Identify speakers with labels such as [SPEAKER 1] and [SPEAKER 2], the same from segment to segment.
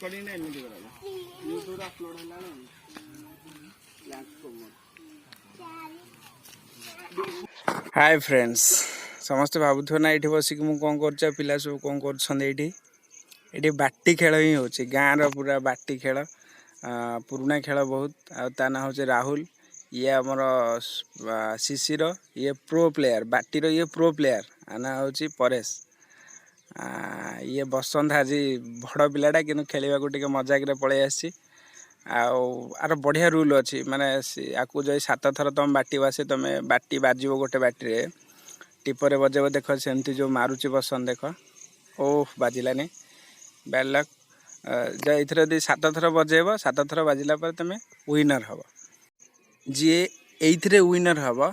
[SPEAKER 1] recording ना MD करा YouTube रे अपलोड होला हाय फ्रेंड्स समस्त भावुथ ना ये बसिक मुझे कौन कर पिला सब कौन कर बाटी खेल ही हो गाँव पूरा बाटी खेल पुराना खेल बहुत आ ना हूँ राहुल ये आमर शिशिर ये प्रो प्लेयर बाटीर ये प्रो प्लेयर आना हूँ परेश ये बसंत आज बड़ पिलाटा कि खेलवा टे मजाक पलि आसी आर बढ़िया रूल अच्छी माने आपको जो 7 थर तुम बाटी बासे तुम बाटी बाजब गोटे बाटी टिपर बजेब देख सेमती जो मारुची बसंत देख ओह बाजिलानी बैड लक जो ये 7 थर बजेब 7 थर बाजिला तुम विनर हम जी ये विनर हम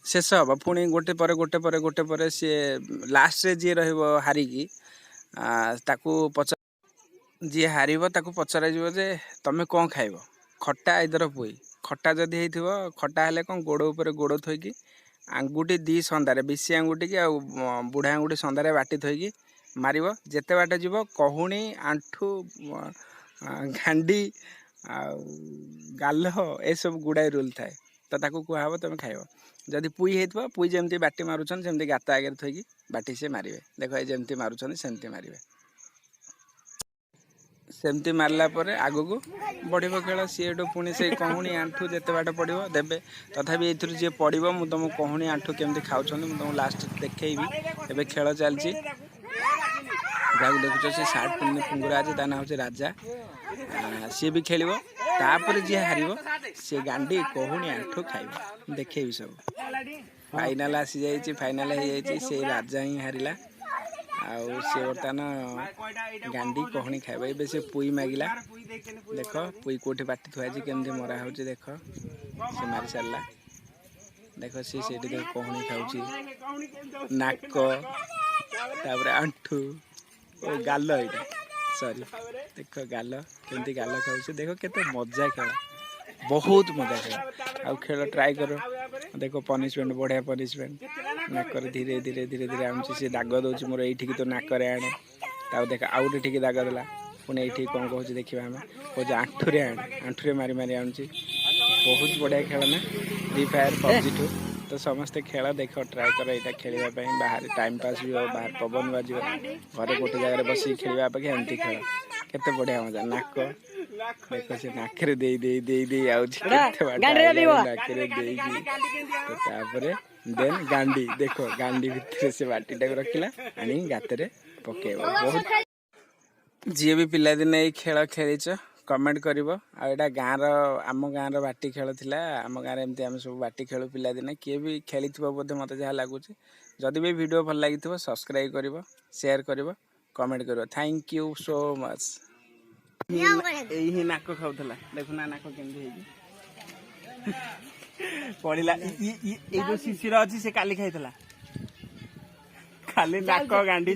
[SPEAKER 1] शेष हम पुणी गोटे पर गोटे पर गोटे पर सी लास्ट रे जी हारिकी ताकू पचार जी हार ताकू पचर जे तुम कौन खाइब खटा इधर पुई खटा जदि हो खटा हेले कौन गोड़ उपर गोड़ थोकी आंगुठी 2 संदारे बेसी आंगुठी की बुढ़ा आंगुठी संदारे बाटी थोकी मार जिते बाट जीव कहुणी आंठू घांडी गाल ए सब गुड़ाए रूल थाए तो ताकू कहब तुम खाइब जदि पुई हो पुई जमी बाटी मारुछन सेमती गात आगे थोकी बाटी से मारे देख ये जमी मारुछन सेमती मारे सेमती मारला पर आगो को बढ़िया खेल सी पुणी से कहूणी आंठू जिते बाट पड़ो देवे तथापि ये जी पड़ो मुझे तुमको कहूणी आंठू केमती खाऊँ तुमको लास्ट देखी एवं खेल चलती जहाँ देखुच से सार्ट पिंधि पुंगुरा आज ता ना हूँ राजा सी भी खेल तापर जी हार सी गांडी कहूणी आंठू खाइब देखे सब फाइनाल आसी जाइए फाइनाल हो से राजा ही हारिला आउ सी बर्तमान गांडी कहणी खाइब ए से पुई मागिला देख पुई कोठी बाटी थुआ केमती मरा हो देख से मारी सारा देख सी से कहणी खाऊँ नाक तापर आंठू ओ गाल यहाँ सॉरी देख गाल केमती गाल खाऊँ देख केते मजा खेल बहुत मजा खेल आउ खेल ट्राए कर देख पनिशमेंट बढ़िया पनिशमेंट नाक धीरे धीरे धीरे धीरे आमुची सी दाग दौर मोर ये तो नाकरे आने ताऊ देख आउ गोटे दाग देला पुणी ये कौन कह देखा आम कह आंठूरे आने आंठूरे मारी मारी आनुची बहुत बढ़िया खेल ना फ्री फायर पबजी ठू तो समस्ते खेल देख ट्राए कर यहाँ खेलवाई बाहर टाइम पास भी हो बाहर पवन बाज घरे गोटे जगह बस खेलवा अपेक्षा एमती खेल केते बढ़िया मजा नाक देख से नाकरे दे दे दे दे नाकरे दे देन गांडी देख गांडी भितर से बाटी टाइम रखिला आनी गातरे पकेब बहुत जी भी पिला दिन ये खेल खेलीच कमेंट करिवो आ एटा गाँव आम गाँव बाटी खेल थिला आम गाँव एमती आम सब बाटी खेलु पिला दिने किए भी खेली बोधे मत जहाँ लगुच जदि भी वीडियो भल लगी सब्सक्राइब करिवो शेयर करिवो कमेंट करिवो थैंक यू सो मच यही नाक खाऊला देखुना नाक केमती पड़ा ये जो शिशिर अच्छी से काली खाई खाली नाक गांडी